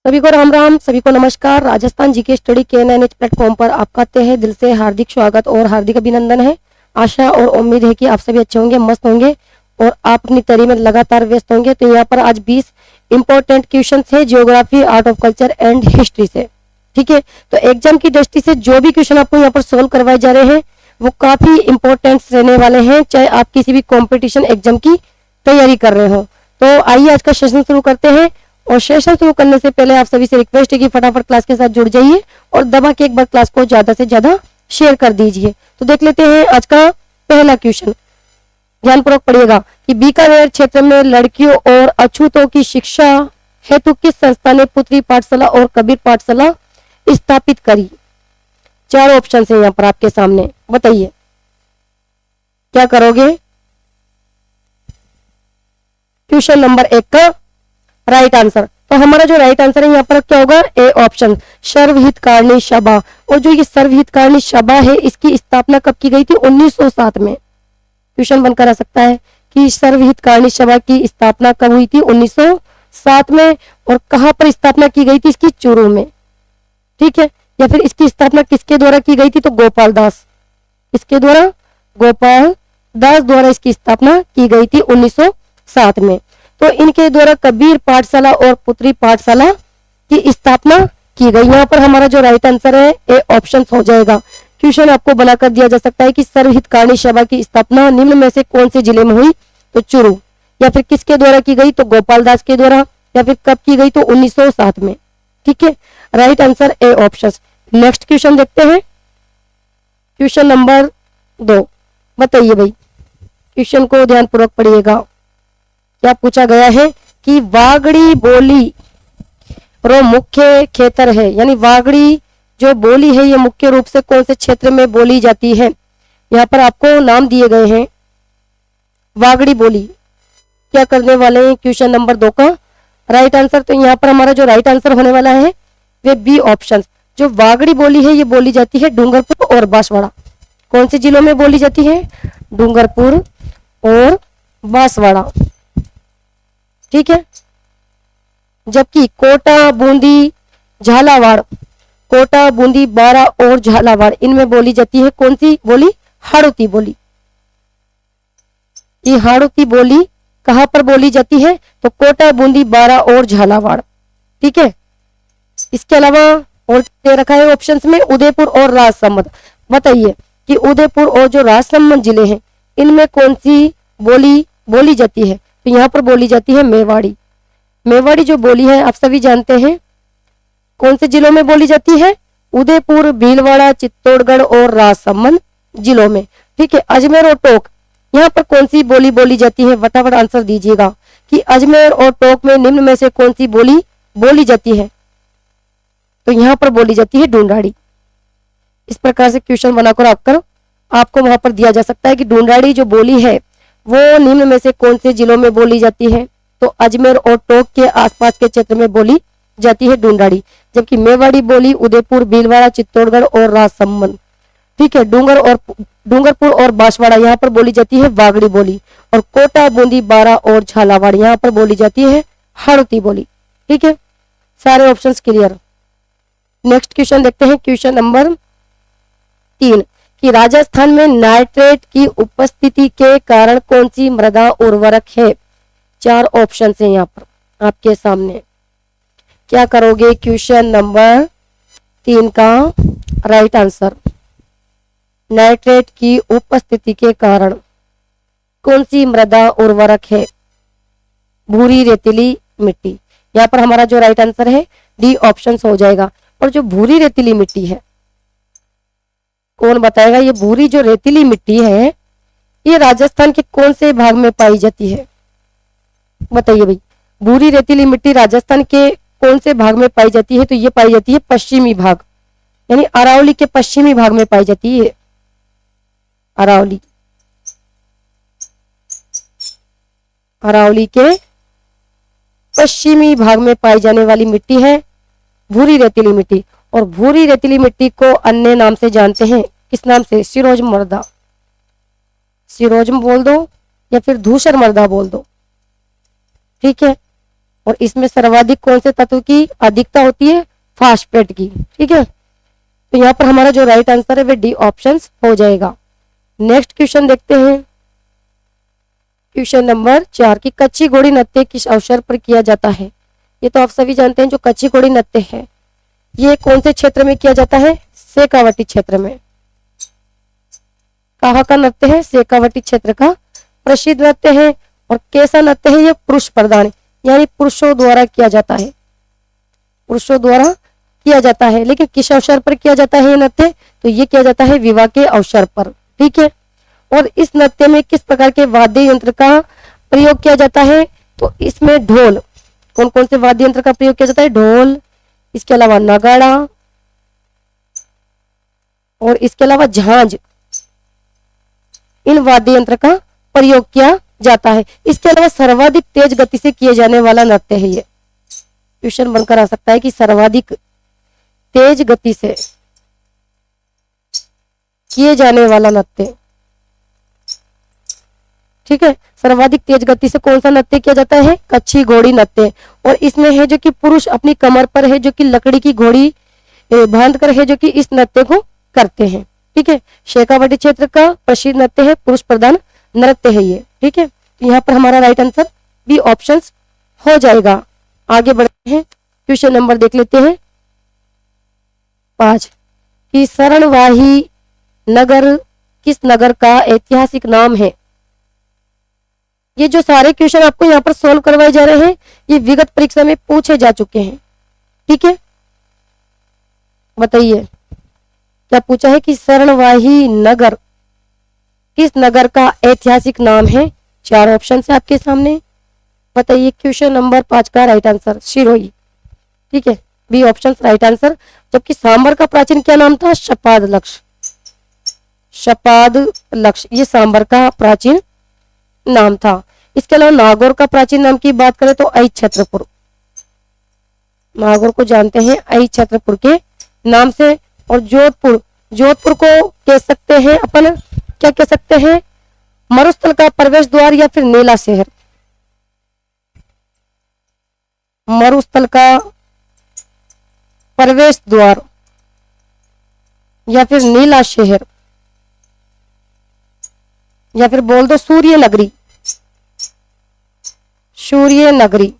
सभी को राम राम, सभी को नमस्कार। राजस्थान जीके स्टडी के प्लेटफॉर्म पर आपका तहे दिल से हार्दिक स्वागत और हार्दिक अभिनंदन है। आशा और उम्मीद है कि आप सभी अच्छे होंगे, मस्त होंगे और आप अपनी तैयारी में लगातार व्यस्त होंगे। तो यहाँ पर आज 20 इंपॉर्टेंट क्वेश्चन है geography, art of culture and history से। ठीक है, तो एग्जाम की दृष्टि से जो भी क्वेश्चन आपको यहाँ पर सोल्व करवाए जा रहे हैं वो काफी इंपॉर्टेंट रहने वाले हैं, चाहे आप किसी भी कॉम्पिटिशन एग्जाम की तैयारी कर रहे हो। तो आइए आज का सेशन शुरू करते हैं। और सेशन शुरू करने से पहले आप सभी से रिक्वेस्ट है कि फटाफट क्लास के साथ जुड़ जाइए और दबा के एक बार क्लास को ज्यादा से ज्यादा शेयर कर दीजिए। तो देख लेते हैं आज का पहला क्वेश्चन, ध्यानपूर्वक पढ़िएगा कि बीकानेर क्षेत्र में लड़कियों और अछूतों की शिक्षा हेतु किस संस्था ने पुत्री पाठशाला और कबीर पाठशाला स्थापित करी। 4 ऑप्शन है यहाँ पर आपके सामने, बताइए क्या करोगे। क्वेश्चन नंबर 1 का राइट आंसर, तो हमारा जो राइट आंसर है यहाँ पर क्या होगा, ए ऑप्शन सर्वहितकारिणी सभा। और जो ये सर्वहितकारिणी सभा है इसकी स्थापना कब की गई थी, 1907 में। क्वेश्चन बनकर आ सकता है कि सर्वहितकारिणी सभा की स्थापना कब हुई थी, 1907 में। और कहां पर स्थापना की गई थी इसकी, चूरू में। ठीक है, या फिर इसकी स्थापना किसके द्वारा की गई थी, तो गोपाल दास, इसके द्वारा गोपाल दास द्वारा इसकी स्थापना की गई थी 1907 में। तो इनके द्वारा कबीर पाठशाला और पुत्री पाठशाला की स्थापना की गई। यहाँ पर हमारा जो राइट आंसर है ए ऑप्शन हो जाएगा। क्वेश्चन आपको बनाकर दिया जा सकता है कि सर्वहितकारिणी सभा की स्थापना निम्न में से कौन से जिले में हुई, तो चूरू। या फिर किसके द्वारा की गई, तो गोपाल दास के द्वारा। या फिर कब की गई, तो 1907 में। ठीक है, right answer A option. Next question देखते हैं, क्वेश्चन नंबर 2। बताइए भाई, क्वेश्चन को ध्यानपूर्वक पढ़िएगा। क्या पूछा गया है कि वागड़ी बोली रो मुख्य क्षेत्र है, यानी वागड़ी जो बोली है ये मुख्य रूप से कौन से क्षेत्र में बोली जाती है। यहाँ पर आपको नाम दिए गए हैं वागड़ी बोली। क्या करने वाले हैं, क्वेश्चन नंबर 2 का राइट आंसर। तो यहाँ पर हमारा जो राइट आंसर होने वाला है वे बी ऑप्शन। जो वागड़ी बोली है ये बोली जाती है डूंगरपुर और बांसवाड़ा। कौन से जिलों में बोली जाती है, डूंगरपुर और बांसवाड़ा। ठीक है, जबकि कोटा, बूंदी, झालावाड़, कोटा, बूंदी, बारा और झालावाड़ इनमें बोली जाती है कौन सी बोली, हाड़ौती बोली। ये हाड़ौती बोली कहां पर बोली जाती है, तो कोटा, बूंदी, बारा और झालावाड़। ठीक है, इसके अलावा और दे रखा है ऑप्शंस में उदयपुर और राजसमंद। बताइए कि उदयपुर और जो राजसमंद जिले हैं इनमें कौन सी बोली बोली जाती है, तो यहाँ पर बोली जाती है मेवाड़ी। मेवाड़ी जो बोली है आप सभी जानते हैं कौन से जिलों में बोली जाती है, उदयपुर, भीलवाड़ा, चित्तौड़गढ़ और राजसमंद जिलों में। ठीक है, अजमेर और टोंक यहाँ पर कौन सी बोली बोली जाती है, फटाफट आंसर दीजिएगा कि अजमेर और टोंक में निम्न में से कौन सी बोली बोली जाती है, तो यहाँ पर बोली जाती है ढूंढाड़ी। इस प्रकार से क्वेश्चन बनाकर आपको वहां पर दिया जा सकता है कि ढूंढाड़ी जो बोली है वो निम्न में से कौन से जिलों में बोली जाती है, तो अजमेर और टोंक के आसपास के क्षेत्र में बोली जाती है ढूंढाड़ी। जबकि मेवाड़ी बोली उदयपुर, भीलवाड़ा, चित्तौड़गढ़ और राजसमंद। ठीक है, डूंगरपुर और बांसवाड़ा यहाँ पर बोली जाती है वागड़ी बोली। और कोटा, बूंदी, बारा और झालावाड़ यहाँ पर बोली जाती है हाड़ौती बोली। ठीक है, सारे ऑप्शंस क्लियर। नेक्स्ट क्वेश्चन देखते हैं, क्वेश्चन नंबर 3 कि राजस्थान में नाइट्रेट की उपस्थिति के कारण कौन सी मृदा उर्वरक है। 4 ऑप्शन है यहाँ पर आपके सामने। क्या करोगे, क्वेश्चन नंबर 3 का राइट आंसर, नाइट्रेट की उपस्थिति के कारण कौन सी मृदा उर्वरक है, भूरी रेतीली मिट्टी। यहाँ पर हमारा जो राइट आंसर है डी ऑप्शन हो जाएगा। और जो भूरी रेतीली मिट्टी है, कौन बताएगा, ये भूरी जो रेतीली मिट्टी है ये राजस्थान के कौन से भाग में पाई जाती है। बताइए भाई, भूरी रेतीली मिट्टी राजस्थान के कौन से भाग में पाई जाती है, तो ये पाई जाती है पश्चिमी भाग, यानी अरावली के पश्चिमी भाग में पाई जाती है। अरावली के पश्चिमी भाग में पाई जाने वाली मिट्टी है भूरी रेतीली मिट्टी। और भूरी रेतीली मिट्टी को अन्य नाम से जानते हैं, किस नाम से, सिरोज मृदा। सिरोज बोल दो या फिर धूसर मृदा बोल दो। ठीक है, और इसमें सर्वाधिक कौन से तत्व की अधिकता होती है? फास्फेट की। ठीक है, तो यहाँ पर हमारा जो राइट आंसर है वो डी ऑप्शन हो जाएगा। नेक्स्ट क्वेश्चन देखते हैं, क्वेश्चन नंबर 4 की कच्ची घोड़ी नृत्य किस अवसर पर किया जाता है? ये तो आप सभी जानते हैं, जो कच्ची घोड़ी नृत्य है ये कौन से क्षेत्र में किया जाता है? शेखावटी क्षेत्र में। कहाँ का नृत्य है? शेखावटी क्षेत्र का प्रसिद्ध नृत्य है। और कैसा नृत्य है? ये पुरुष प्रधान, यानी पुरुषों द्वारा किया जाता है, पुरुषों द्वारा किया जाता है। लेकिन किस अवसर पर किया जाता है ये नृत्य? तो ये किया जाता है विवाह के अवसर पर। ठीक है, और इस नृत्य में किस प्रकार के वाद्य यंत्र का प्रयोग किया जाता है? तो इसमें ढोल, कौन कौन से वाद्य यंत्र का प्रयोग किया जाता है? ढोल, इसके अलावा नगाड़ा और इसके अलावा झांझ, इन वाद्य यंत्र का प्रयोग किया जाता है। इसके अलावा सर्वाधिक तेज गति से किए जाने वाला नृत्य है ये। क्वेश्चन बनकर आ सकता है कि सर्वाधिक तेज गति से किए जाने वाला नृत्य। ठीक है, सर्वाधिक तेज गति से कौन सा नृत्य किया जाता है? कच्ची घोड़ी नृत्य। और इसमें है जो कि पुरुष अपनी कमर पर है जो कि लकड़ी की घोड़ी बांध कर है जो कि इस नृत्य को करते हैं। ठीक है, शेखावटी क्षेत्र का प्रसिद्ध नृत्य है, पुरुष प्रधान नृत्य है ये। ठीक है, तो यहाँ पर हमारा राइट आंसर बी ऑप्शन हो जाएगा। आगे बढ़ते हैं, क्वेश्चन नंबर देख लेते हैं 5 कि शरणवाही नगर किस नगर का ऐतिहासिक नाम है? ये जो सारे क्वेश्चन आपको यहाँ पर सोल्व करवाए जा रहे हैं ये विगत परीक्षा में पूछे जा चुके हैं। ठीक है, बताइए क्या पूछा है कि शरणवाही नगर किस नगर का ऐतिहासिक नाम है? 4 ऑप्शन है आपके सामने, बताइए। क्वेश्चन नंबर 5 का राइट आंसर सिरोही। ठीक है, बी ऑप्शन राइट आंसर। जबकि सांबर का प्राचीन क्या नाम था? शपाद लक्ष्य, शपाद लक्ष्य, ये सांबर का प्राचीन नाम था। इसके अलावा नागौर का प्राचीन नाम की बात करें तो आई छत्रपुर, नागौर को जानते हैं आई छत्रपुर के नाम से। और जोधपुर, जोधपुर को कह सकते हैं अपन, क्या कह सकते हैं? मरुस्थल का प्रवेश द्वार या फिर नीला शहर, मरुस्थल का प्रवेश द्वार या फिर नीला शहर या फिर बोल दो सूर्य नगरी, सूर्य नगरी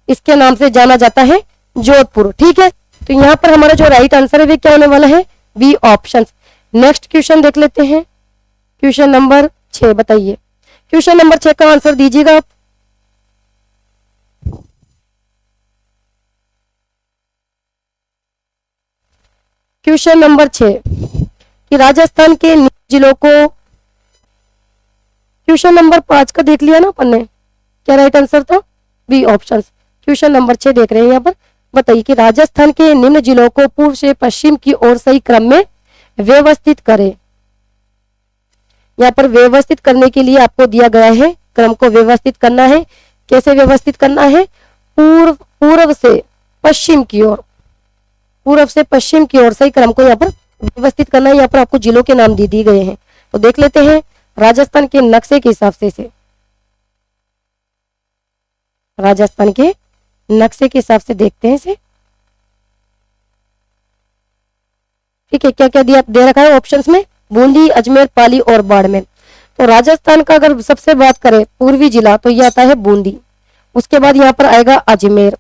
इसके नाम से जाना जाता है जोधपुर। ठीक है, तो यहाँ पर हमारा जो राइट आंसर है वो क्या होने वाला है? B option. नेक्स्ट क्वेश्चन देख लेते हैं, क्वेश्चन नंबर 6, बताइए। क्वेश्चन नंबर 6 का आंसर दीजिएगा आप। क्वेश्चन नंबर 6 कि राजस्थान के जिलों को, क्वेश्चन नंबर 5 का देख लिया ना अपन ने, क्या राइट आंसर था? B option. क्वेश्चन नंबर 6 देख रहे हैं यहाँ पर, बताइए कि राजस्थान के निम्न जिलों को पूर्व से पश्चिम की ओर सही क्रम में व्यवस्थित करें। यहाँ पर व्यवस्थित करने के लिए आपको दिया गया है, क्रम को व्यवस्थित करना है। कैसे व्यवस्थित करना है? पूर्व से पश्चिम की ओर, पूर्व से पश्चिम की ओर सही क्रम को यहाँ पर व्यवस्थित करना है। यहाँ पर आपको जिलों के नाम दे दिए गए हैं, तो देख लेते हैं राजस्थान के नक्शे के हिसाब से राजस्थान के नक्शे के हिसाब से देखते हैं इसे। ठीक है, क्या क्या दिया दे रखा है ऑप्शंस में? बूंदी, अजमेर, पाली और बाड़मेर। तो राजस्थान का अगर सबसे बात करें पूर्वी जिला तो यह आता है बूंदी, उसके बाद यहाँ पर आएगा अजमेर।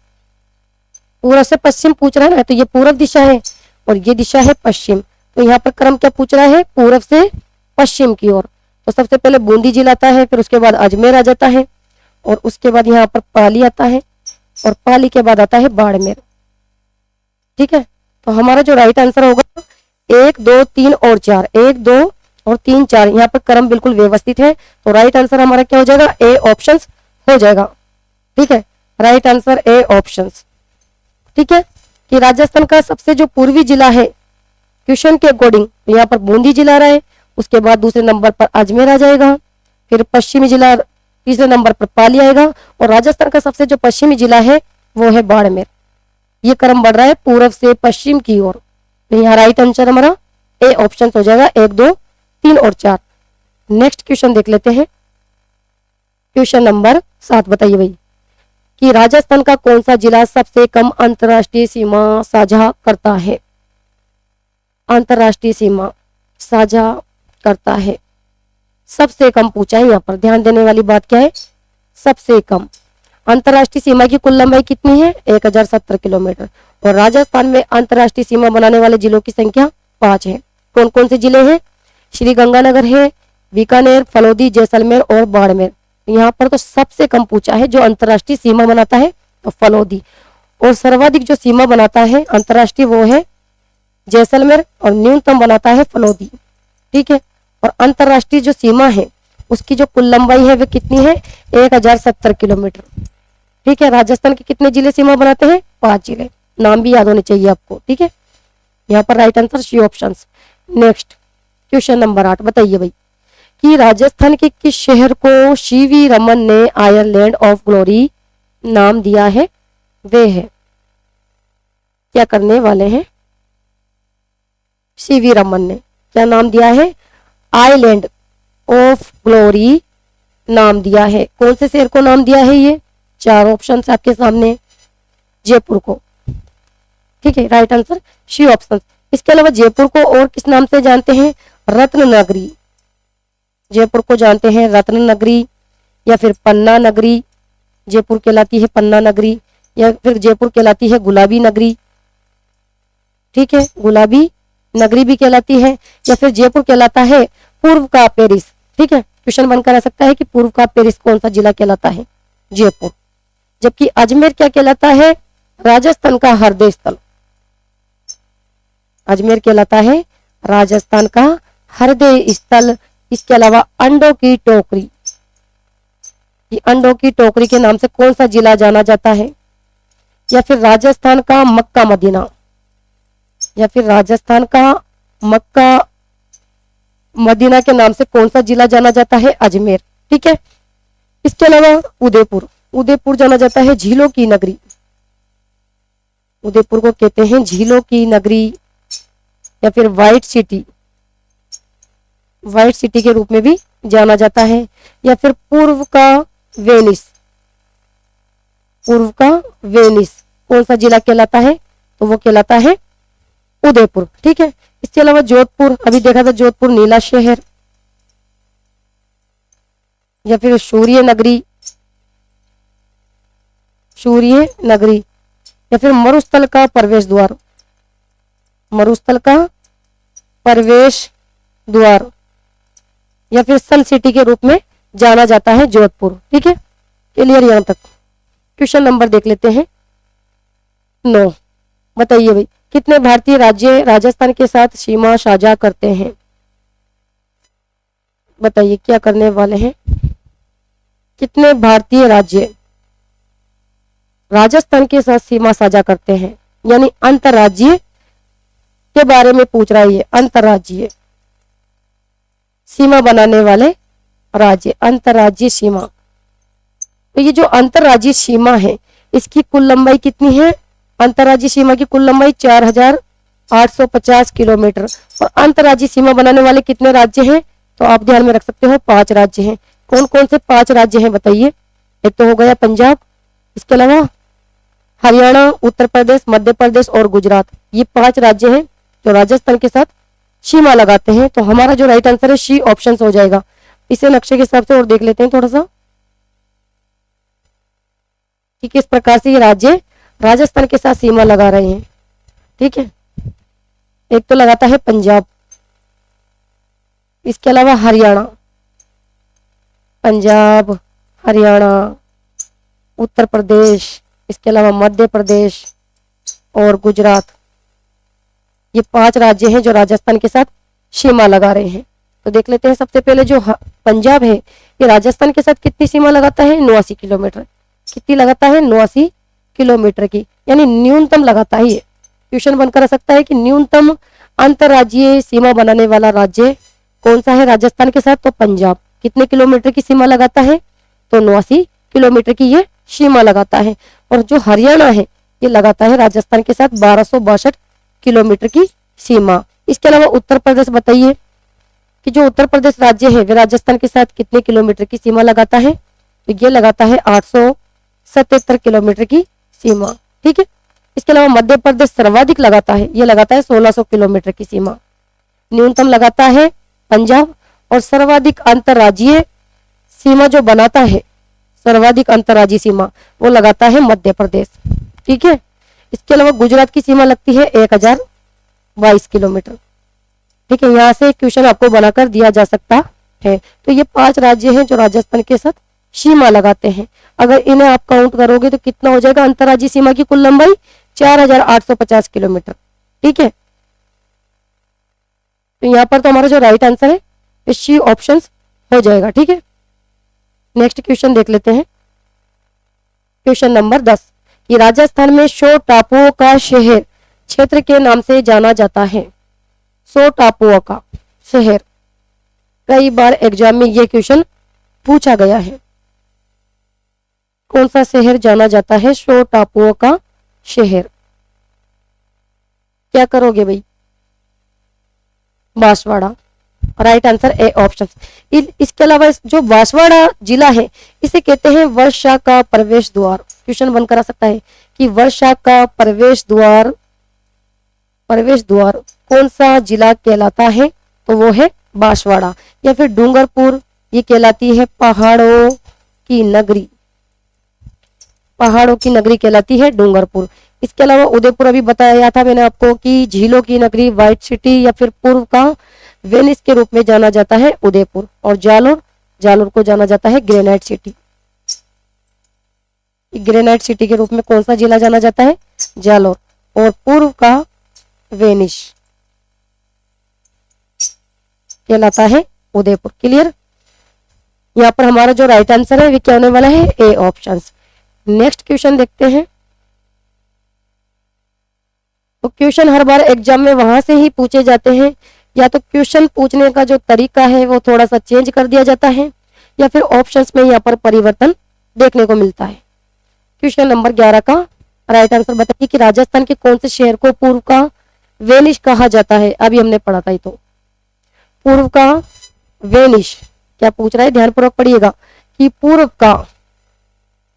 पूर्व से पश्चिम पूछ रहा है ना, तो ये पूर्व दिशा है और ये दिशा है पश्चिम। तो यहाँ पर क्रम क्या पूछ रहा है? पूर्व से पश्चिम की ओर। तो सबसे पहले बूंदी जिला आता है, फिर उसके बाद अजमेर आ जाता है और उसके बाद यहाँ पर पाली आता है और पाली के बाद आता है बाड़मेर। ठीक है, तो हमारा जो राइट आंसर होगा 1, 2, 3 और 4, 1, 2 और 3, 4, यहाँ पर क्रम बिल्कुल व्यवस्थित है। तो राइट आंसर हमारा क्या हो जाएगा? ए ऑप्शन हो जाएगा। ठीक है, राइट आंसर ए ऑप्शन। ठीक है, कि राजस्थान का सबसे जो पूर्वी जिला है क्वेश्चन के अकॉर्डिंग, तो यहाँ पर बूंदी जिला रहा है, उसके बाद दूसरे नंबर पर अजमेर आ जाएगा, फिर पश्चिमी जिला तीसरे नंबर पर पाली आएगा और राजस्थान का सबसे जो पश्चिमी जिला है वो है बाड़मेर। ये क्रम बढ़ रहा है पूर्व से पश्चिम की ओर। तो यहाँ राइट आंसर हमारा ए ऑप्शन हो जाएगा, 1, 2, 3 और 4। नेक्स्ट क्वेश्चन देख लेते हैं, क्वेश्चन नंबर 7, बताइए भाई। कि राजस्थान का कौन सा जिला सबसे कम अंतर्राष्ट्रीय सीमा साझा करता है? अंतर्राष्ट्रीय सीमा साझा करता है, सबसे कम पूछा है यहाँ पर। ध्यान देने वाली बात क्या है? सबसे कम। अंतर्राष्ट्रीय सीमा की कुल लंबाई कितनी है? 1070 किलोमीटर। और राजस्थान में अंतर्राष्ट्रीय सीमा बनाने वाले जिलों की संख्या 5 है। कौन कौन से जिले हैं? श्री गंगानगर है, बीकानेर, फलोदी, जैसलमेर और बाड़मेर। यहाँ पर तो सबसे कम पूछा है जो अंतर्राष्ट्रीय सीमा बनाता है तो फलोदी, और सर्वाधिक जो सीमा बनाता है अंतर्राष्ट्रीय वो है जैसलमेर, और न्यूनतम बनाता है फलोदी। ठीक है। और अंतर्राष्ट्रीय जो सीमा है उसकी जो कुल लंबाई है वो कितनी है? 1070 किलोमीटर। ठीक है। राजस्थान के कितने जिले सीमा बनाते हैं? 5 जिले। नाम भी याद होने चाहिए आपको। ठीक है। यहाँ पर right answer C option. Next question number 8 बताइए भाई कि राजस्थान के किस शहर को सीवी रमन ने आयरलैंड ऑफ ग्लोरी नाम दिया है? वे है, क्या करने वाले हैं? सीवी रमन ने क्या नाम दिया है? आइलैंड ऑफ ग्लोरी नाम दिया है। कौन से शहर को नाम दिया है? ये 4 ऑप्शन आपके सामने। जयपुर को। ठीक है। Right answer C option. इसके अलावा जयपुर को और किस नाम से जानते हैं? रत्न नगरी। जयपुर को जानते हैं रत्न नगरी, या फिर पन्ना नगरी। जयपुर कहलाती है पन्ना नगरी, या फिर जयपुर कहलाती है गुलाबी नगरी। ठीक है। गुलाबी नगरी भी कहलाती है, या फिर जयपुर कहलाता है पूर्व का पेरिस। ठीक है। क्वेश्चन बनकर आ सकता है कि पूर्व का पेरिस कौन सा जिला कहलाता है? जयपुर। जबकि अजमेर क्या कहलाता है? राजस्थान का हृदय स्थल। अजमेर कहलाता है राजस्थान का हृदय स्थल। इसके अलावा अंडों की टोकरी, ये अंडों की टोकरी के नाम से कौन सा जिला जाना जाता है? या फिर राजस्थान का मक्का मदीना, या फिर राजस्थान का मक्का मदीना के नाम से कौन सा जिला जाना जाता है? अजमेर। ठीक है। इसके अलावा उदयपुर, उदयपुर जाना जाता है झीलों की नगरी। उदयपुर को कहते हैं झीलों की नगरी, या फिर व्हाइट सिटी, व्हाइट सिटी के रूप में भी जाना जाता है, या फिर पूर्व का वेनिस। पूर्व का वेनिस कौन सा जिला कहलाता है? तो वो कहलाता है उदयपुर। ठीक है। इसके अलावा जोधपुर, अभी देखा था जोधपुर नीला शहर, या फिर सूर्य नगरी, सूर्य नगरी, या फिर मरुस्थल का प्रवेश द्वार, मरुस्थल का प्रवेश द्वार, या फिर सन सिटी के रूप में जाना जाता है जोधपुर। ठीक है। क्लियर यहां तक? क्वेश्चन नंबर देख लेते हैं 9। बताइए भाई कितने भारतीय राज्य राजस्थान के साथ सीमा साझा करते हैं? बताइए क्या करने वाले हैं? कितने भारतीय राज्य राजस्थान के साथ सीमा साझा करते हैं? यानी अंतरराज्यीय के बारे में पूछ रहा है ये। अंतरराज्यीय सीमा बनाने वाले राज्य, अंतरराज्यीय सीमा। तो ये जो अंतरराज्यीय सीमा है इसकी कुल लंबाई कितनी है? अंतरराज्यीय सीमा की कुल लंबाई 4850 किलोमीटर। और अंतरराज्यीय सीमा बनाने वाले कितने राज्य हैं? तो आप ध्यान में रख सकते हो 5 राज्य हैं। कौन कौन से 5 राज्य हैं बताइए? एक तो हो गया पंजाब, इसके अलावा हरियाणा, उत्तर प्रदेश, मध्य प्रदेश और गुजरात। ये 5 राज्य हैं जो राजस्थान के साथ सीमा लगाते हैं। तो हमारा जो राइट आंसर है सी ऑप्शन हो जाएगा। इसे नक्शे के हिसाब से और देख लेते हैं थोड़ा सा कि किस प्रकार से ये राज्य राजस्थान के साथ सीमा लगा रहे हैं। ठीक है। एक तो लगाता है पंजाब, इसके अलावा हरियाणा, पंजाब, हरियाणा, उत्तर प्रदेश, इसके अलावा मध्य प्रदेश और गुजरात। ये 5 राज्य हैं जो राजस्थान के साथ सीमा लगा रहे हैं। तो देख लेते हैं सबसे पहले जो पंजाब है ये राजस्थान के साथ कितनी सीमा लगाता है? 89 किलोमीटर। कितनी लगाता है? 89 किलोमीटर की, यानी न्यूनतम लगाता है। ये क्वेश्चन बनकर आ सकता है कि न्यूनतम अंतरराज्यीय सीमा बनाने वाला राज्य कौन सा है राजस्थान के साथ? तो पंजाब। कितने किलोमीटर की सीमा लगाता है? तो 89 किलोमीटर की ये सीमा लगाता है। और जो हरियाणा है ये लगाता है राजस्थान के साथ 1262 किलोमीटर की सीमा। इसके अलावा उत्तर प्रदेश बताइए कि जो उत्तर प्रदेश राज्य है वे राजस्थान के साथ कितने किलोमीटर की सीमा लगाता है? तो ये लगाता है 77 किलोमीटर की सीमा। ठीक है, इसके अलावा मध्य प्रदेश सर्वाधिक लगाता है, ये लगाता है 1600 किलोमीटर की सीमा। न्यूनतम लगाता है पंजाब, और सर्वाधिक अंतर्राज्यीय सीमा जो बनाता है, सर्वाधिक अंतर्राज्यीय सीमा वो लगाता है मध्य प्रदेश। ठीक है, इसके अलावा गुजरात की सीमा लगती है 1022 किलोमीटर। ठीक है, यहाँ से क्वेश्चन आपको बनाकर दिया जा सकता है। तो ये 5 राज्य हैं जो राजस्थान के साथ सीमा लगाते हैं। अगर इन्हें आप काउंट करोगे तो कितना हो जाएगा? अंतर्राज्यीय सीमा की कुल लंबाई 4850 किलोमीटर। ठीक है, तो यहाँ पर तो हमारा जो राइट आंसर है सी ऑप्शन हो जाएगा। ठीक है, नेक्स्ट क्वेश्चन देख लेते हैं। क्वेश्चन नंबर 10, कि राजस्थान में 100 टापुओं का शहर क्षेत्र के नाम से जाना जाता है। 100 टापुओं का शहर, कई बार एग्जाम में ये क्वेश्चन पूछा गया है। कौन सा शहर जाना जाता है 100 टापुओं का शहर? क्या करोगे भाई? Banswara, right answer A option. इसके अलावा जो बांसवाड़ा जिला है इसे कहते हैं वर्षा का प्रवेश द्वार। क्वेश्चन बनकर आ सकता है कि वर्षा का प्रवेश द्वार कौन सा जिला कहलाता है? तो वो है बांसवाड़ा। या फिर डूंगरपुर, ये कहलाती है पहाड़ों की नगरी, पहाड़ों की नगरी कहलाती है डूंगरपुर। इसके अलावा उदयपुर अभी बताया था मैंने आपको कि झीलों की नगरी, व्हाइट सिटी, या फिर पूर्व का वेनिस के रूप में जाना जाता है उदयपुर। और जालोर को जाना जाता है ग्रेनाइट सिटी। ग्रेनाइट सिटी के रूप में कौन सा जिला जाना जाता है? जालोर। और पूर्व का वेनिस कहलाता है उदयपुर। क्लियर? यहाँ पर हमारा जो राइट आंसर है वो क्या होने वाला है? A option. नेक्स्ट क्वेश्चन देखते हैं। तो क्वेश्चन हर बार एग्जाम में वहां से ही पूछे जाते हैं, या तो क्वेश्चन पूछने का जो तरीका है वो थोड़ा सा चेंज कर दिया जाता है, या फिर ऑप्शंस में यहाँ पर परिवर्तन देखने को मिलता है। क्वेश्चन नंबर 11 का राइट आंसर बताइए कि राजस्थान के कौन से शहर को पूर्व का वेनिस कहा जाता है? अभी हमने पढ़ा था। तो पूर्व का वेनिस क्या पूछ रहा है? ध्यानपूर्वक पढ़िएगा कि पूर्व का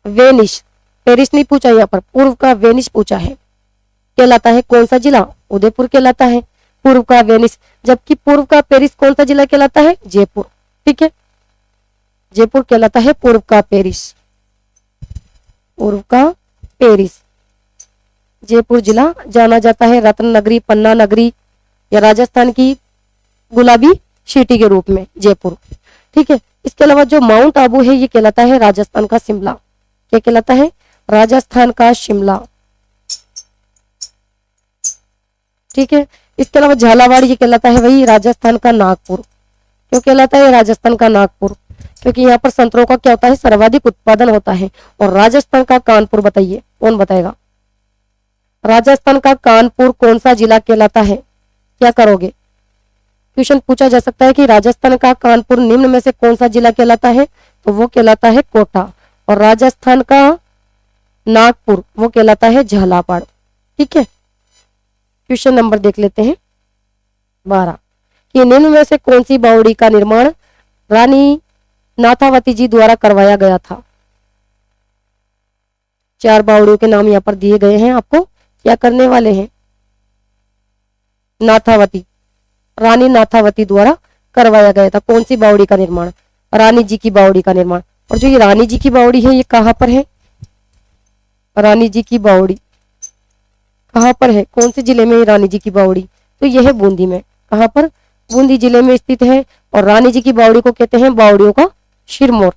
वेनिस, पेरिस नहीं पूछा, यहाँ पर पूर्व का वेनिस पूछा है। कहलाता है कौन सा जिला? उदयपुर कहलाता है पूर्व का वेनिस। जबकि पूर्व का पेरिस कौन सा जिला कहलाता है? जयपुर। ठीक है, जयपुर कहलाता है पूर्व का पेरिस। पूर्व का पेरिस जयपुर जिला जाना जाता है रत्न नगरी, पन्ना नगरी, या राजस्थान की गुलाबी सिटी के रूप में जयपुर। ठीक है, इसके अलावा जो माउंट आबू है ये कहलाता है राजस्थान का शिमला। क्या कहलाता है? राजस्थान का शिमला। ठीक है, इसके अलावा झालावाड़ ये कहलाता है वही राजस्थान का नागपुर। क्यों कहलाता है राजस्थान का नागपुर? क्योंकि यहाँ पर संतरों का क्या होता है? सर्वाधिक उत्पादन होता है। और राजस्थान का कानपुर बताइए, कौन बताएगा? राजस्थान का कानपुर कौन सा जिला कहलाता है? क्या करोगे? क्वेश्चन पूछा जा सकता है कि राजस्थान का कानपुर निम्न में से कौन सा जिला कहलाता है? तो वो कहलाता है कोटा। और राजस्थान का नागपुर वो कहलाता है झालावाड़। ठीक है, क्वेश्चन नंबर देख लेते हैं 12, कि निम्न में से कौन सी बावड़ी का निर्माण रानी नाथावती जी द्वारा करवाया गया था? 4 बावड़ियों के नाम यहाँ पर दिए गए हैं, आपको क्या करने वाले हैं? नाथावती, रानी नाथावती द्वारा करवाया गया था। कौन सी बावड़ी का निर्माण? रानी जी की बावड़ी का निर्माण। और जो ये रानी जी की बावड़ी है ये कहाँ पर है? रानी जी की बावड़ी कहाँ पर है? कौन से जिले में है रानी जी की बावड़ी? तो यह है बूंदी में। कहाँ पर? बूंदी जिले में स्थित है। और रानी जी की बावड़ी को कहते हैं बावड़ियों का शिरमोर।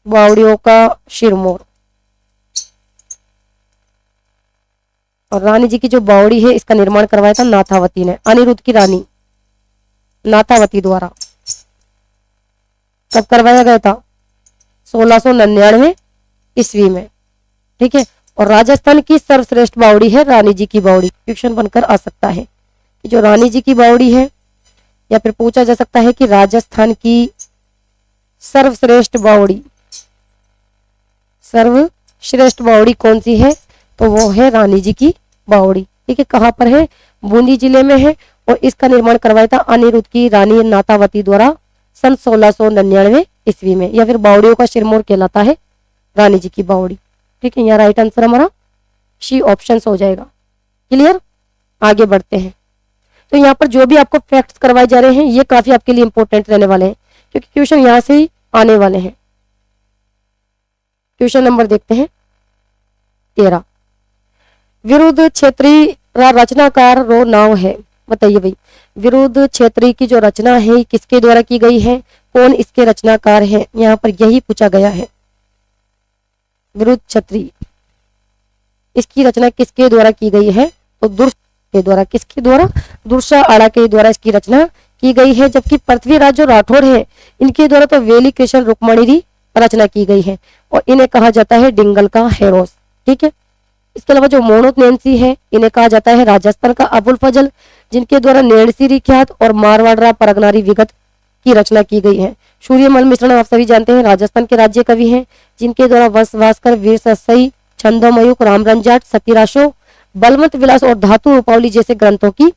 बावड़ियों का शिरमोर। और रानी जी की जो बावड़ी है इसका निर्माण करवाया था नाथावती ने, अनिरुद्ध की रानी नाथावती द्वारा। कब करवाया गया था? 1699 ईस्वी में। ठीक है, और राजस्थान की सर्वश्रेष्ठ बावड़ी है रानी जी की बावड़ी। क्वेश्चन बनकर आ सकता है कि जो रानी जी की बावड़ी है, या फिर पूछा जा सकता है कि राजस्थान की सर्वश्रेष्ठ बावड़ी, सर्वश्रेष्ठ बावड़ी कौन सी है? तो वो है रानी जी की बावड़ी। ठीक है, कहाँ पर है? बूंदी जिले में है। और इसका निर्माण करवाया था अनिरुद्ध की रानी नाथावती द्वारा सन 1699 ईस्वी में, या फिर बावड़ियों का सिरमौर कहलाता है रानी जी की बावड़ी। ठीक है, यहाँ राइट आंसर हमारा सी ऑप्शन हो जाएगा। क्लियर, आगे बढ़ते हैं। तो यहाँ पर जो भी आपको फैक्ट्स करवाए जा रहे हैं ये काफी आपके लिए इंपॉर्टेंट रहने वाले हैं, क्योंकि क्वेश्चन यहाँ से ही आने वाले हैं। क्वेश्चन नंबर देखते हैं 13। विरुद्ध क्षेत्रीय रचनाकार रो नाव है। बताइए भाई, विरुद्ध क्षेत्रीय की जो रचना है किसके द्वारा की गई है, कौन इसके रचनाकार है, यहाँ पर यही पूछा गया है। विरुद्ध क्षेत्रीय, इसकी रचना किसके द्वारा की गई है, तो दुर्स के द्वारा। किसके द्वारा, दुर्सा आड़ा के द्वारा इसकी रचना की गई है। जबकि पृथ्वीराज जो राठौर है इनके द्वारा तो वेली कृष्ण रुक्मणी रचना की गई है और इन्हें कहा जाता है डिंगल का हेरोस। ठीक है, इसके अलावा जो मोनोत नैंसी है इन्हें कहा जाता है राजस्थान का अबुल फजल, जिनके द्वारा नेणसीरी ख्यात और मारवाड़ परगनारी विगत की रचना की गई है। सूर्यमल मिश्रण आप सभी जानते हैं राजस्थान के राज्य कवि हैं, जिनके द्वारा वंश वास्कर, वीर सतसई, छंदोमयुक, रामरंजाट, सतीराशो, बलवंत विलास और धातु रूपावली जैसे ग्रंथों की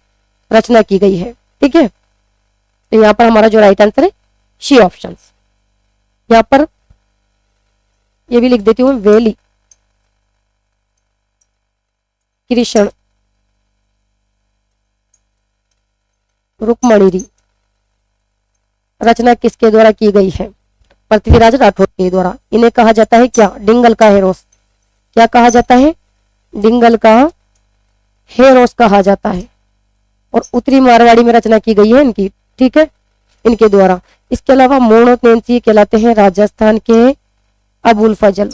रचना की गई है। ठीक है, तो यहाँ पर हमारा जो राइट आंसर है सी ऑप्शन। यहाँ पर ये भी लिख देती हूँ, वेली कृष्ण रुक्मणी रचना किसके द्वारा की गई है, पृथ्वीराज राठौर के द्वारा। इन्हें कहा जाता है क्या, डिंगल का हेरोस। क्या कहा जाता है, डिंगल का हेरोस कहा जाता है। और उत्तरी मारवाड़ी में रचना की गई है इनकी। ठीक है, इनके द्वारा। इसके अलावा मोनोत नैंसी कहलाते हैं राजस्थान के अबुल फजल।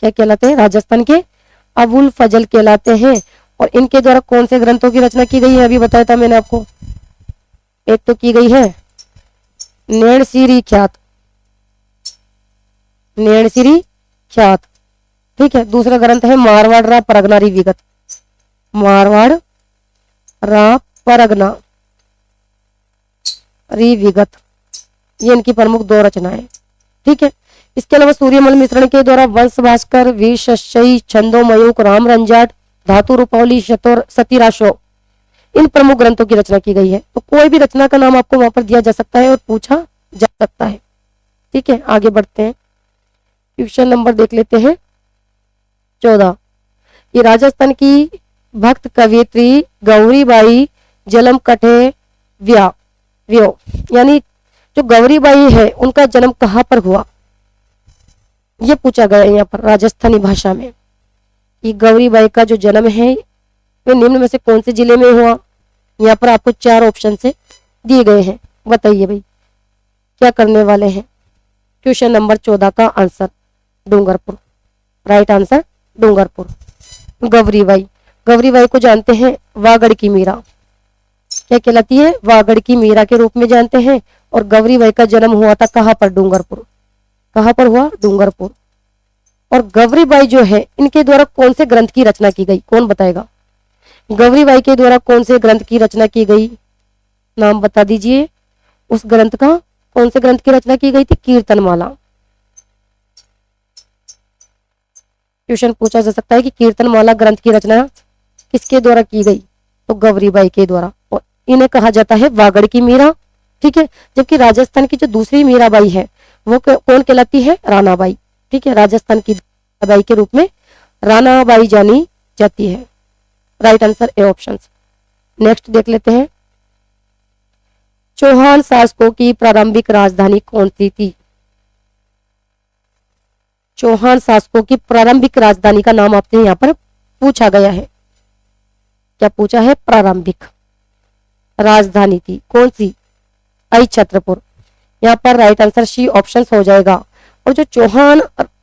क्या कहलाते हैं, राजस्थान के अबुल फजल कहलाते हैं। और इनके द्वारा कौन से ग्रंथों की रचना की गई है, अभी बताया था मैंने आपको। एक तो की गई है नेणसीरी ख्यात, नेणसीरी ख्यात। ठीक है, दूसरा ग्रंथ है मारवाड़ रा परगनारी विगत, मारवाड़ रा परगना री विगत, ये इनकी प्रमुख दो रचनाएं। ठीक है, इसके अलावा सूर्यमल मिश्रण के द्वारा वंश भास्कर, वीर सतसई, छंदोमयुक, रामरंजाट, धातु रूपावली, सतीराशो, इन प्रमुख ग्रंथों की रचना की गई है। तो कोई भी रचना का नाम आपको वहां पर दिया जा सकता है और पूछा जा सकता है। ठीक है, आगे बढ़ते हैं। क्वेश्चन नंबर देख लेते हैं 14। ये राजस्थान की भक्त कवियत्री गौरीबाई जलम कटे व्यो, यानी जो गौरीबाई है उनका जन्म कहाँ पर हुआ, ये पूछा गया है यहाँ पर राजस्थानी भाषा में। कि गौरीबाई का जो जन्म है वे निम्न में से कौन से जिले में हुआ। यहाँ पर आपको 4 ऑप्शन से दिए गए हैं। बताइए भाई क्या करने वाले हैं। क्वेश्चन नंबर 14 का answer Dungarpur, right answer Dungarpur. Gauribai, Gauribai को जानते हैं वागड़ की मीरा, क्या कहलाती है, वागड़ की मीरा के रूप में जानते हैं। और गौरीबाई का जन्म हुआ था कहाँ पर, डूंगरपुर। कहाँ पर हुआ, डूंगरपुर। और गौरीबाई जो है इनके द्वारा कौन से ग्रंथ की रचना की गई, कौन बताएगा। गौरीबाई के द्वारा कौन से ग्रंथ की रचना की गई, नाम बता दीजिए उस ग्रंथ का। कौन से ग्रंथ की रचना की गई थी, कीर्तनमाला। क्वेश्चन पूछा जा सकता है कि कीर्तनमाला ग्रंथ की रचना किसके द्वारा की गई, तो गौरीबाई के द्वारा। और इन्हें कहा जाता है वागड़ की मीरा। ठीक है, जबकि राजस्थान की जो दूसरी मीराबाई है वो कौन कहलाती है, रानाबाई। ठीक है, राजस्थान की बाई के रूप में रानाबाई जानी जाती है। Right answer A option. Next देख लेते हैं, चौहान शासकों की प्रारंभिक राजधानी कौन सी थी। चौहान शासकों की प्रारंभिक राजधानी का नाम आपसे यहाँ पर पूछा गया है। क्या पूछा है, प्रारंभिक राजधानी थी कौन सी, आई छत्रपुर। यहाँ पर राइट आंसर सी ऑप्शन हो जाएगा। और जो चौहान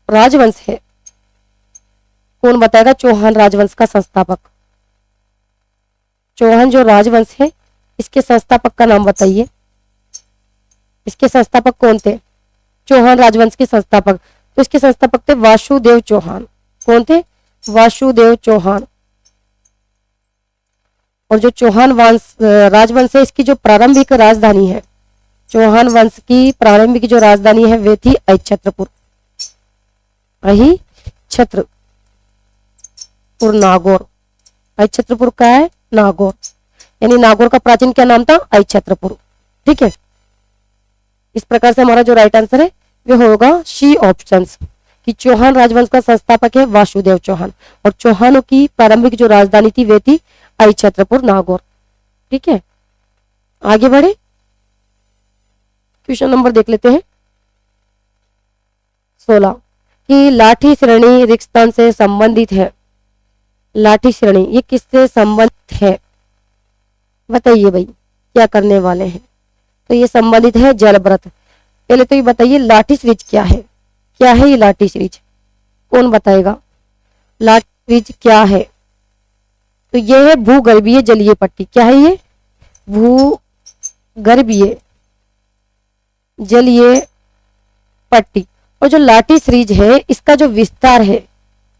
राजवंश है कौन बताएगा, चौहान राजवंश का संस्थापक। चौहान जो राजवंश है इसके संस्थापक का नाम बताइए। इसके संस्थापक कौन थे, चौहान राजवंश के संस्थापक। तो इसके संस्थापक थे वासुदेव चौहान। कौन थे, वासुदेव चौहान। और जो चौहान वंश राजवंश है इसकी जो प्रारंभिक राजधानी है, चौहान वंश की प्रारंभिक जो राजधानी है वे थी अहिच्छत्रपुर, अहिच्छत्रपुर नागौर। अहिच्छत्रपुर का है नागौर, यानी नागौर का प्राचीन क्या नाम था, अहिच्छत्रपुर। ठीक है, इस प्रकार से हमारा जो राइट आंसर है वो होगा सी ऑप्शंस, कि चौहान राजवंश का संस्थापक है वासुदेव चौहान, और चौहानों की प्रारंभिक जो राजधानी थी वे थी आई छत्रपुर नागौर। ठीक है, आगे बढ़े, क्वेश्चन नंबर देख लेते हैं 16, कि लाठी श्रेणी रिक्तस्थान से संबंधित है। लाठी श्रेणी ये किससे संबंधित है, बताइए भाई, क्या करने वाले हैं। तो ये संबंधित है जलव्रत। पहले तो ये बताइए लाठी श्रीज क्या है, क्या है ये लाठी श्रीज, कौन बताएगा लाठी श्रीज क्या है। तो ये है भूगर्भीय जलीय पट्टी। क्या है ये, भूगर्भीय जलीय पट्टी। और जो लाठी श्रीज है इसका जो विस्तार है,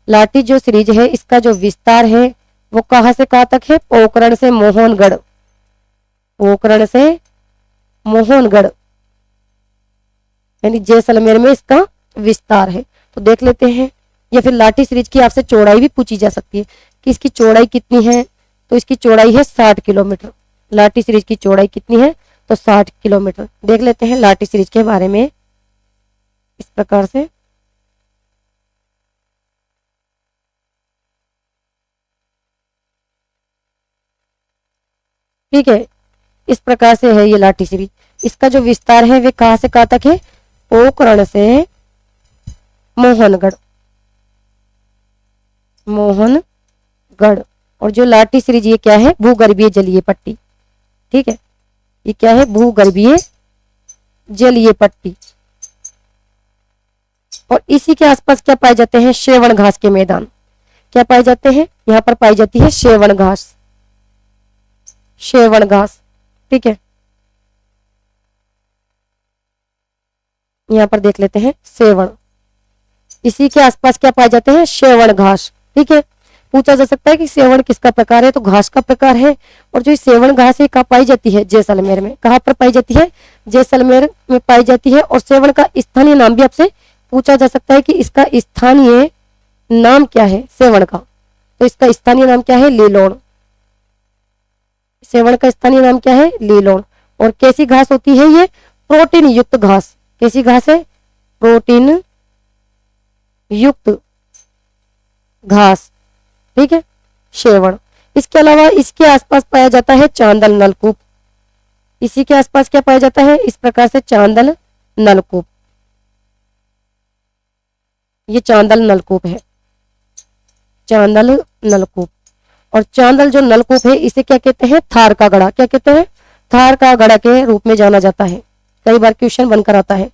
लाठी जो श्रीज है इसका जो विस्तार है वो कहां से कहां तक है, पोखरण से मोहनगढ़, पोखरण से मोहनगढ़ यानी जैसलमेर में इसका विस्तार है। तो देख लेते हैं, या फिर लाठी श्रीज की आपसे चौड़ाई भी पूछी जा सकती है कि इसकी चौड़ाई कितनी है। तो इसकी चौड़ाई है 60 किलोमीटर। लाठी श्रीज की चौड़ाई कितनी है, तो 60 किलोमीटर। देख लेते हैं लाठी श्रीज के बारे में इस प्रकार से। ठीक है, इस प्रकार से है ये लाठी श्रीज। इसका जो विस्तार है वे कहां से कहां तक है, पोखरण से मोहनगढ़, मोहनगढ़। और जो लाठी श्रीज ये क्या है, भूगर्भीय जलीय पट्टी। ठीक है, ये क्या है, भूगर्भीय जलीय पट्टी। और इसी के आसपास क्या पाए जाते हैं, शेवण घास के मैदान। क्या पाए जाते हैं, यहाँ पर पाई जाती है शेवण घास, शेवण घास। ठीक है, यहाँ पर देख लेते हैं सेवण, इसी के आसपास क्या पाए जाते हैं, शेवण घास। ठीक है, पूछा जा सकता है कि सेवण किसका प्रकार है, तो घास का प्रकार है। और जो सेवण घास है कहाँ पाई जाती है, जैसलमेर में। कहाँ पर पाई जाती है, जैसलमेर में पाई जाती है। और सेवण का स्थानीय नाम भी आपसे पूछा जा सकता है कि इसका स्थानीय नाम क्या है सेवण का। तो इसका स्थानीय नाम क्या है, लीलोण। सेवण का स्थानीय नाम क्या है, लीलोण। और कैसी घास होती है ये, प्रोटीन युक्त घास। कैसी घास है, प्रोटीन युक्त घास। ठीक है, शेवण। इसके अलावा इसके आसपास पाया जाता है चांदल नलकूप। इसी के आसपास क्या पाया जाता है, इस प्रकार से चांदल नलकूप। ये चांदल नलकूप है, चांदल नलकूप। और चांदल जो नलकूप है इसे क्या कहते हैं, थार का गड़ा। क्या कहते हैं, थार का गड़ा के रूप में जाना जाता है। कई बार क्वेश्चन बनकर आता है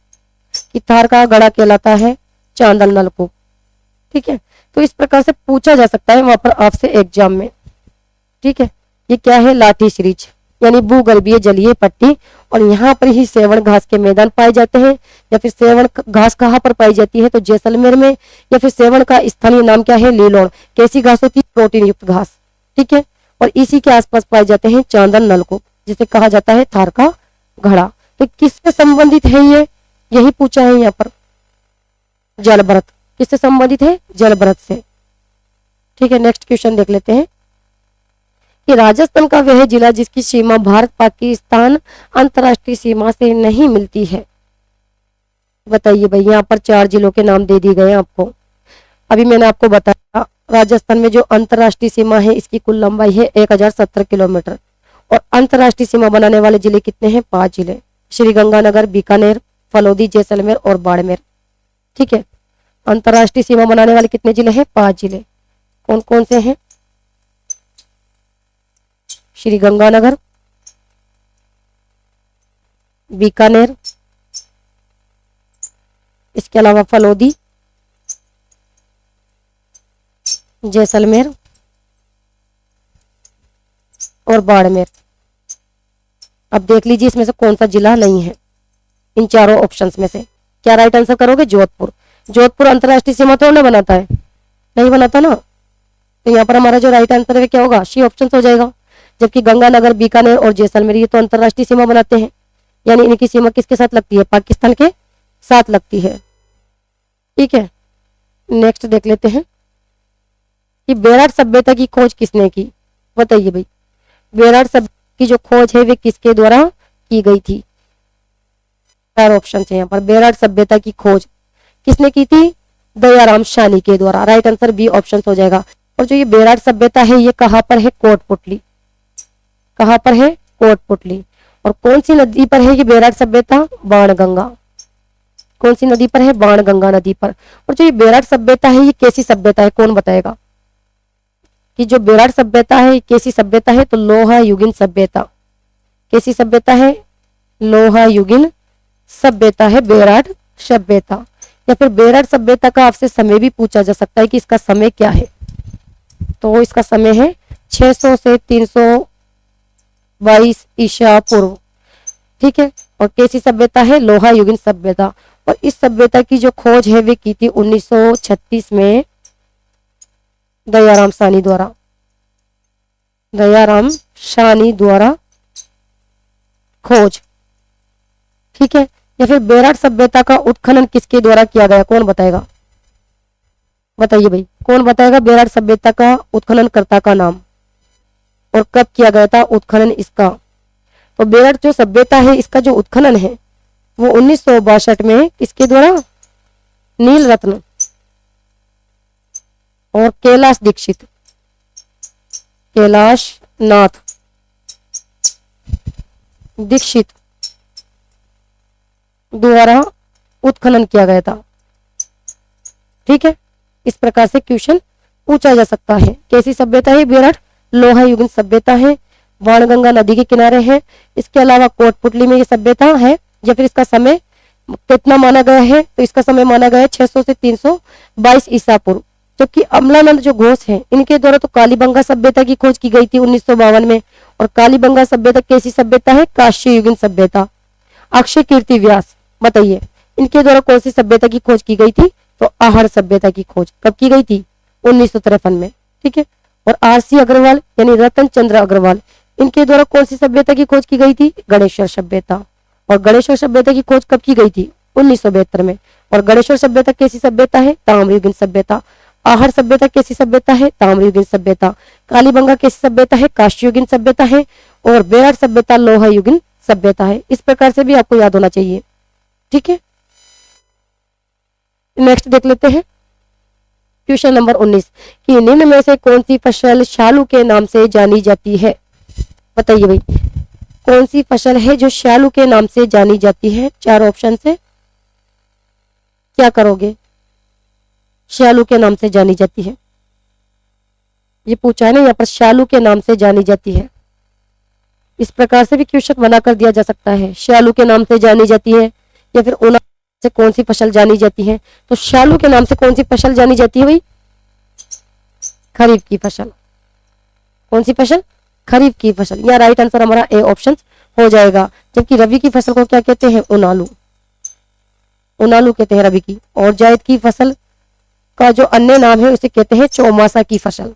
कि थार का गड़ा कहलाता है चांदल नलकूप। ठीक है, तो इस प्रकार से पूछा जा सकता है वहां पर आपसे एग्जाम में। ठीक है, ये क्या है, लाठी श्रीज यानी भूगर्भीय जलीय पट्टी। और यहाँ पर ही सेवण घास के मैदान पाए जाते हैं। या फिर सेवण घास कहाँ पर पाई जाती है, तो जैसलमेर में। या फिर सेवण का स्थानीय नाम क्या है, लीलोण। कैसी घास होती है, प्रोटीन युक्त घास। ठीक है, और इसी के आसपास पाए जाते हैं चांदल नलकूप, जिसे कहा जाता है थार का घड़ा। तो किससे संबंधित है ये, यही पूछा है यहाँ पर, जलव्रत। किससे संबंधित है, जलव्रत से। ठीक है, नेक्स्ट क्वेश्चन देख लेते हैं कि राजस्थान का वह जिला जिसकी सीमा भारत पाकिस्तान अंतरराष्ट्रीय सीमा से नहीं मिलती है। बताइए भाई, यहाँ पर 4 जिलों के नाम दे दिए गए हैं आपको। अभी मैंने आपको बताया राजस्थान में जो अंतरराष्ट्रीय सीमा है इसकी कुल लंबाई है 1070 किलोमीटर। और अंतरराष्ट्रीय सीमा बनाने वाले जिले कितने हैं, 5 जिले, श्रीगंगानगर, बीकानेर, फलोदी, जैसलमेर और बाड़मेर। ठीक है, अंतरराष्ट्रीय सीमा बनाने वाले कितने जिले हैं, 5 जिले। कौन कौन से हैं, श्रीगंगानगर, बीकानेर, इसके अलावा फलोदी, जैसलमेर और बाड़मेर। अब देख लीजिए इसमें से कौन सा जिला नहीं है इन चारों ऑप्शंस में से। क्या राइट आंसर करोगे, जोधपुर। जोधपुर अंतरराष्ट्रीय सीमा तो नहीं बनाता है, नहीं बनाता ना। तो यहाँ पर हमारा जो राइट आंसर है क्या होगा, सी ऑप्शन हो जाएगा। जबकि गंगानगर, बीकानेर और जैसलमेर ये तो अंतरराष्ट्रीय सीमा बनाते हैं, यानी इनकी सीमा किसके साथ लगती है, पाकिस्तान के साथ लगती है। ठीक है, नेक्स्ट देख लेते हैं कि बेराट सभ्यता की खोज किसने की। बताइए भाई, बेराट सभ्यता की जो खोज है वे किसके द्वारा की गई थी। चार ऑप्शन है यहाँ पर। बेराट सभ्यता की खोज किसने की थी? दयाराम सानी के द्वारा। राइट आंसर बी ऑप्शन हो जाएगा। और जो ये बेराट सभ्यता है ये कहाँ पर है? कोटपुतली। कहाँ पर है? कोटपुतली। और कौन सी नदी पर है ये बेराट सभ्यता? बाणगंगा। कौन सी नदी पर है? बाणगंगा नदी पर। और जो ये बेराट सभ्यता है ये कैसी सभ्यता है? कौन बताएगा कि जो बेराट सभ्यता है कैसी सभ्यता है? तो लोहा युगीन सभ्यता। कैसी सभ्यता है? लोहा युगीन सभ्यता है बेराट सभ्यता। या फिर बेराट सभ्यता का आपसे समय भी पूछा जा सकता है कि इसका समय क्या है। तो इसका समय है 600 से 322 ईसा पूर्व। ठीक है। और कैसी सभ्यता है? लोहा युगीन सभ्यता। और इस सभ्यता की जो खोज है वे की थी 1936 में दयाराम सानी द्वारा। दयाराम सानी द्वारा खोज। ठीक है। या फिर बेराट सभ्यता का उत्खनन किसके द्वारा किया गया? कौन बताएगा? बताइए भाई, कौन बताएगा बेराट सभ्यता का उत्खननकर्ता का नाम और कब किया गया था उत्खनन इसका? तो बेराट जो सभ्यता है इसका जो उत्खनन है वो 1962 में किसके द्वारा? नील रत्न और कैलाश दीक्षित, कैलाश नाथ दीक्षित द्वारा उत्खनन किया गया था। ठीक है। इस प्रकार से क्वेश्चन पूछा जा सकता है। कैसी सभ्यता है बेराट? लोहा युगीन सभ्यता है, बाणगंगा नदी के किनारे है। इसके अलावा कोटपुतली में ये सभ्यता है। या फिर इसका समय कितना माना गया है? तो इसका समय माना गया है 600 से 322 ईसा पूर्व। जबकि अमलानंद जो घोष है इनके द्वारा तो कालीबंगा सभ्यता की खोज की गई थी 1952 में। और कालीबंगा सभ्यता कैसी सभ्यता है? काश्य युगीन सभ्यता। अक्षय कीर्ति व्यास बताइए इनके द्वारा कौन सी सभ्यता की खोज की गई थी? तो आहड़ सभ्यता की खोज कब की गई थी? 1953 में। ठीक है। और आरसी अग्रवाल यानी रतन चंद्र अग्रवाल इनके द्वारा कौन सी सभ्यता की खोज की गई थी? गणेश्वर सभ्यता। और गणेश्वर सभ्यता की खोज कब की गई थी? 1972 में। और गणेश्वर सभ्यता कैसी सभ्यता है? ताम्रयुगीन सभ्यता। आहड़ सभ्यता कैसी सभ्यता है? ताम्रयुगीन सभ्यता। कालीबंगा कैसी सभ्यता है? काश्ययुगीन सभ्यता है। और बेराट सभ्यता लोहा युगीन सभ्यता है। इस प्रकार से भी आपको याद होना चाहिए। ठीक है। नेक्स्ट देख लेते हैं क्वेश्चन नंबर 19 कि निम्न में से कौन सी फसल शालू के नाम से जानी जाती है? बताइए भाई, कौन सी फसल है जो शालू के नाम से जानी जाती है? चार ऑप्शन से क्या करोगे? शालू के नाम से जानी जाती है, ये पूछा है ना यहाँ पर, शालू के नाम से जानी जाती है। इस प्रकार से भी क्वेश्चन बनाकर दिया जा सकता है। शालू के नाम से जानी जाती है या फिर उना से कौन सी फसल जानी जाती है? तो शालू के नाम से कौन सी फसल जानी जाती है भाई? खरीफ की फसल। कौन सी फसल? खरीफ की फसल। या राइट आंसर हमारा ए ऑप्शन हो जाएगा। जबकि रबी की फसल को क्या कहते हैं? उनालू। उनालू कहते हैं रबी की। और जायद की फसल का जो अन्य नाम है उसे कहते हैं चौमासा की फसल।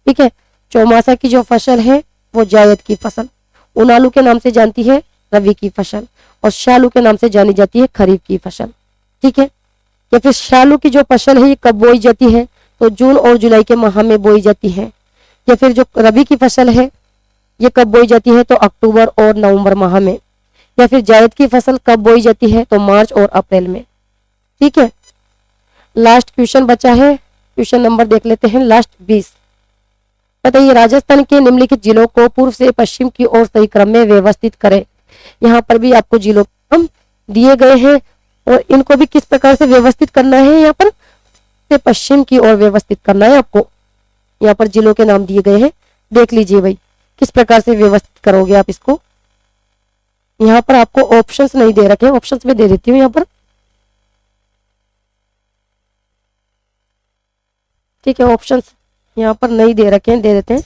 ठीक है। चौमासा की जो फसल है वो जायद की फसल। उनालू के नाम से जानती है रबी की फसल और शालू के नाम से जानी जाती है खरीफ की फसल। ठीक है। या फिर शालू की जो फसल है ये कब बोई जाती है? तो जून और जुलाई के माह में बोई जाती है। या फिर जो रबी की फसल है ये कब बोई जाती है? तो अक्टूबर और नवंबर माह में। या फिर जायद की फसल कब बोई जाती है? तो मार्च और अप्रैल में। ठीक है। लास्ट क्वेश्चन बचा है, क्वेश्चन नंबर देख लेते हैं लास्ट 20। बताइए राजस्थान के निम्नलिखित जिलों को पूर्व से पश्चिम की ओर सही क्रम में व्यवस्थित करें। यहाँ पर भी आपको जिलों के नाम दिए गए हैं और इनको भी किस प्रकार से व्यवस्थित करना है, यहाँ पर से पश्चिम की ओर व्यवस्थित करना है आपको। यहाँ पर जिलों के नाम दिए गए हैं, देख लीजिए भाई किस प्रकार से व्यवस्थित करोगे आप इसको। यहाँ पर आपको ऑप्शंस नहीं दे रखे, ऑप्शंस में दे देती हूँ यहाँ पर। ठीक है, ऑप्शंस यहाँ पर नहीं दे रखे हैं, दे देते हैं।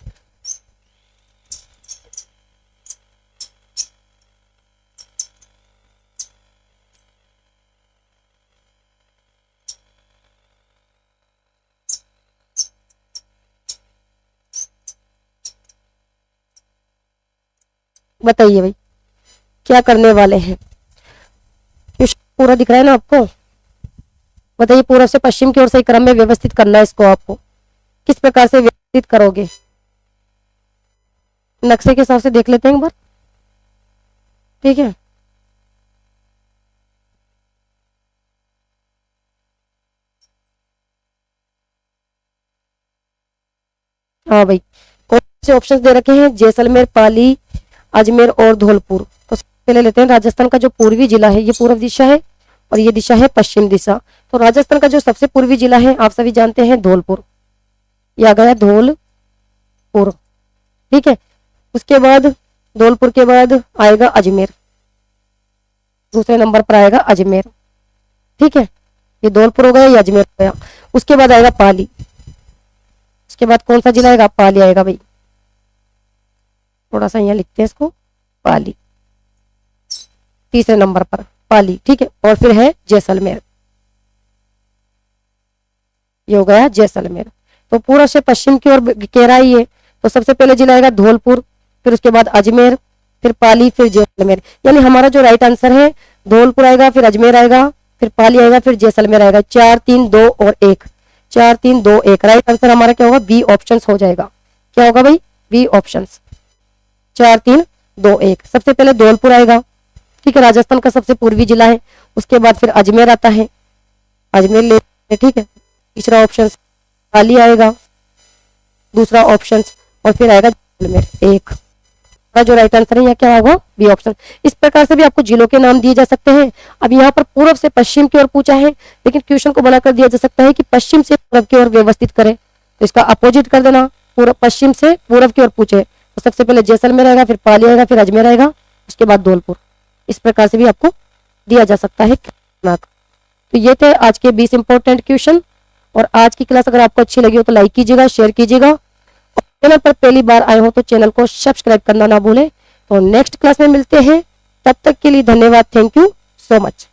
बताइए भाई क्या करने वाले हैं? पूरा दिख रहा है ना आपको? बताइए पूर्व से पश्चिम की ओर सही क्रम में व्यवस्थित करना है इसको। आपको किस प्रकार से व्यवस्थित करोगे? नक्शे के हिसाब से देख लेते हैं एक बार। ठीक है। हाँ भाई, कौन से ऑप्शन दे रखे हैं? जैसलमेर, पाली, अजमेर और धौलपुर। तो पहले लेते हैं राजस्थान का जो पूर्वी जिला है, ये पूर्व दिशा है और ये दिशा है पश्चिम दिशा। तो राजस्थान का जो सबसे पूर्वी जिला है आप सभी जानते हैं धौलपुर, ये आ गया धौलपुर, ठीक है। उसके बाद धौलपुर के बाद आएगा अजमेर, दूसरे नंबर पर आएगा अजमेर, ठीक है। ये धौलपुर हो गया, ये अजमेर हो गया। उसके बाद आएगा पाली, उसके बाद कौन सा जिला आएगा? पाली आएगा भाई, थोड़ा सा यहाँ लिखते हैं इसको, पाली तीसरे नंबर पर, पाली, ठीक है। और फिर है जैसलमेर, ये हो गया जैसलमेर। तो पूरा से पश्चिम की ओर कह रहा है ये, तो सबसे पहले जिला आएगा धौलपुर, फिर उसके बाद अजमेर, फिर पाली, फिर जैसलमेर। यानी हमारा जो राइट आंसर है धौलपुर आएगा, फिर अजमेर आएगा, फिर पाली आएगा, फिर जैसलमेर आएगा। 4 3 2 और 1, 4 3 2 1। राइट आंसर हमारा क्या होगा? बी ऑप्शन हो जाएगा। क्या होगा भाई? B option, 4 3 2 1। सबसे पहले धौलपुर आएगा, ठीक है, राजस्थान का सबसे पूर्वी जिला है। उसके बाद फिर अजमेर आता है, अजमेर ले, ठीक है। तीसरा ऑप्शन पाली आएगा, दूसरा ऑप्शन, और फिर आएगा जैसलमेर 1। जो राइट आंसर है यहाँ क्या होगा? B option. इस प्रकार से भी आपको जिलों के नाम दिए जा सकते हैं। अब यहाँ पर पूर्व से पश्चिम की ओर पूछा है, लेकिन क्वेश्चन को बनाकर दिया जा सकता है कि पश्चिम से पूर्व की ओर व्यवस्थित करें, तो इसका अपोजिट कर देना। पूर्व, पश्चिम से पूर्व की ओर पूछे तो सबसे पहले जैसलमेर आएगा, फिर पाली आएगा, फिर अजमेर आएगा, उसके बाद धौलपुर। इस प्रकार से भी आपको दिया जा सकता है। तो ये थे आज के 20 इंपॉर्टेंट क्वेश्चन। और आज की क्लास अगर आपको अच्छी लगी हो तो लाइक कीजिएगा, शेयर कीजिएगा। चैनल पर पहली बार आए हो तो चैनल को सब्सक्राइब करना ना भूलें। तो नेक्स्ट क्लास में मिलते हैं, तब तक के लिए धन्यवाद। Thank you so much.